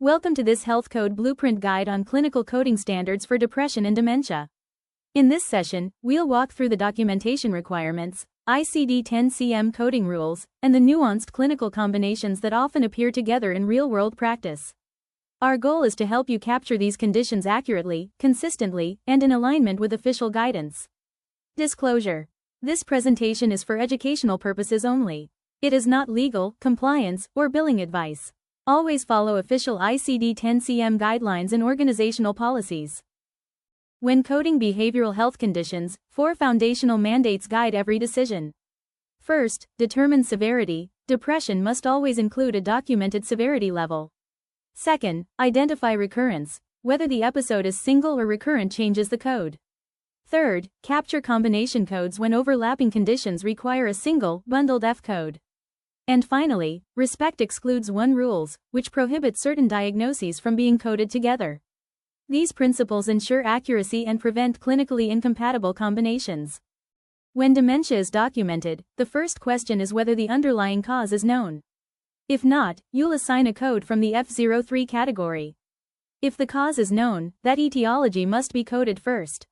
Welcome to this HealthCode Blueprint guide on clinical coding standards for depression and dementia. In this session, we'll walk through the documentation requirements, ICD 10-CM coding rules, and the nuanced clinical combinations that often appear together in real-world practice. Our goal is to help you capture these conditions accurately, consistently, and in alignment with official guidance. Disclosure: this presentation is for educational purposes only. It is not legal, compliance, or billing advice. Always follow official ICD 10-CM guidelines and organizational policies. When coding behavioral health conditions, 4 foundational mandates guide every decision. First, determine severity. Depression must always include a documented severity level. Second, identify recurrence. Whether the episode is single or recurrent changes the code. Third, capture combination codes when overlapping conditions require a single, bundled F code. And finally, respect excludes rules, which prohibit certain diagnoses from being coded together. These principles ensure accuracy and prevent clinically incompatible combinations. When dementia is documented, the first question is whether the underlying cause is known. If not, you'll assign a code from the F03 category. If the cause is known, that etiology must be coded first.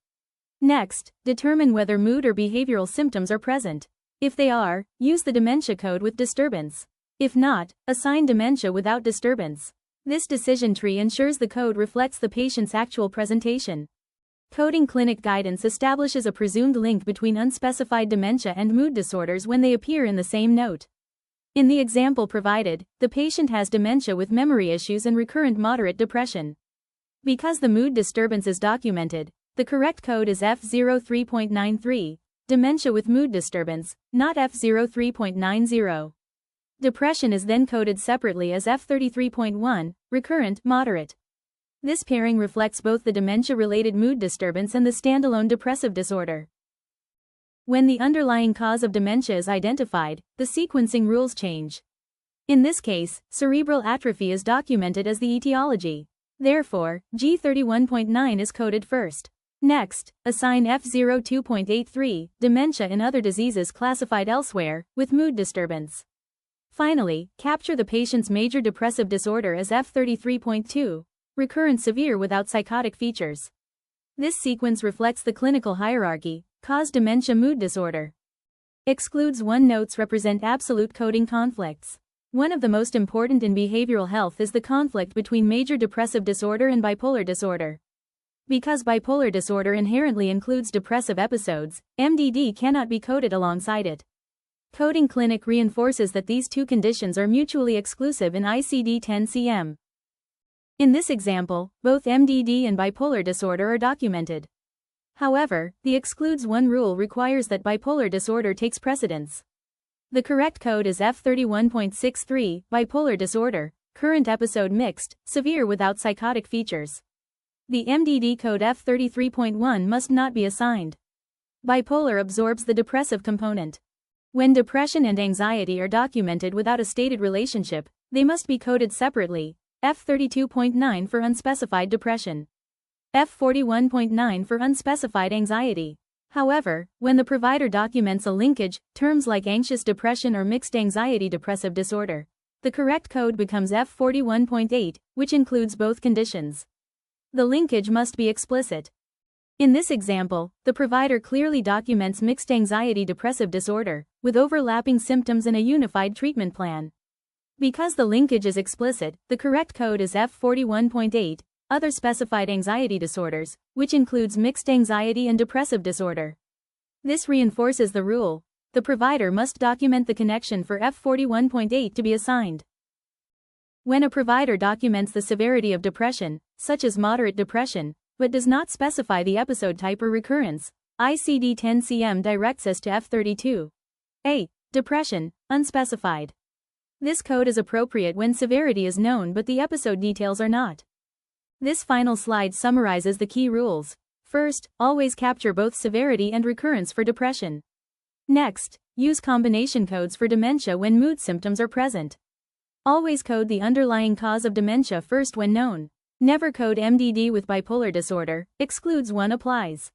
Next, determine whether mood or behavioral symptoms are present. If they are, use the dementia code with disturbance. If not, assign dementia without disturbance. This decision tree ensures the code reflects the patient's actual presentation. Coding clinic guidance establishes a presumed link between unspecified dementia and mood disorders when they appear in the same note. In the example provided, the patient has dementia with memory issues and recurrent moderate depression. Because the mood disturbance is documented, the correct code is F03.93. Dementia with mood disturbance, not F03.90. Depression is then coded separately as F33.1, recurrent, moderate. This pairing reflects both the dementia-related mood disturbance and the standalone depressive disorder. When the underlying cause of dementia is identified, the sequencing rules change. In this case, cerebral atrophy is documented as the etiology. Therefore, G31.9 is coded first. Next, assign F02.83, dementia and other diseases classified elsewhere, with mood disturbance. Finally, capture the patient's major depressive disorder as F33.2, recurrent severe without psychotic features. This sequence reflects the clinical hierarchy: cause dementia mood disorder. Excludes notes represent absolute coding conflicts. One of the most important in behavioral health is the conflict between major depressive disorder and bipolar disorder. Because bipolar disorder inherently includes depressive episodes, MDD cannot be coded alongside it. Coding Clinic reinforces that these two conditions are mutually exclusive in ICD 10-CM. In this example, both MDD and bipolar disorder are documented. However, the excludes rule requires that bipolar disorder takes precedence. The correct code is F31.63, bipolar disorder, current episode mixed, severe without psychotic features. The MDD code F33.1 must not be assigned. Bipolar absorbs the depressive component. When depression and anxiety are documented without a stated relationship, they must be coded separately: F32.9 for unspecified depression, F41.9 for unspecified anxiety. However, when the provider documents a linkage, terms like anxious depression or mixed anxiety depressive disorder, the correct code becomes F41.8, which includes both conditions. The linkage must be explicit. In this example, the provider clearly documents mixed anxiety depressive disorder, with overlapping symptoms and a unified treatment plan. Because the linkage is explicit, the correct code is F41.8, other specified anxiety disorders, which includes mixed anxiety and depressive disorder. This reinforces the rule: the provider must document the connection for F41.8 to be assigned. When a provider documents the severity of depression, such as moderate depression, but does not specify the episode type or recurrence, ICD 10-CM directs us to F32. A. Depression, unspecified. This code is appropriate when severity is known but the episode details are not. This final slide summarizes the key rules. First, always capture both severity and recurrence for depression. Next, use combination codes for dementia when mood symptoms are present. Always code the underlying cause of dementia first when known. Never code MDD with bipolar disorder, excludes applies.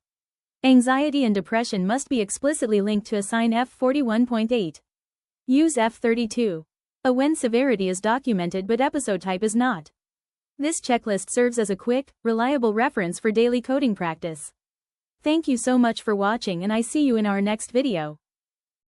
Anxiety and depression must be explicitly linked to assign F41.8. Use F32. When severity is documented but episode type is not. This checklist serves as a quick, reliable reference for daily coding practice. Thank you so much for watching, and I see you in our next video.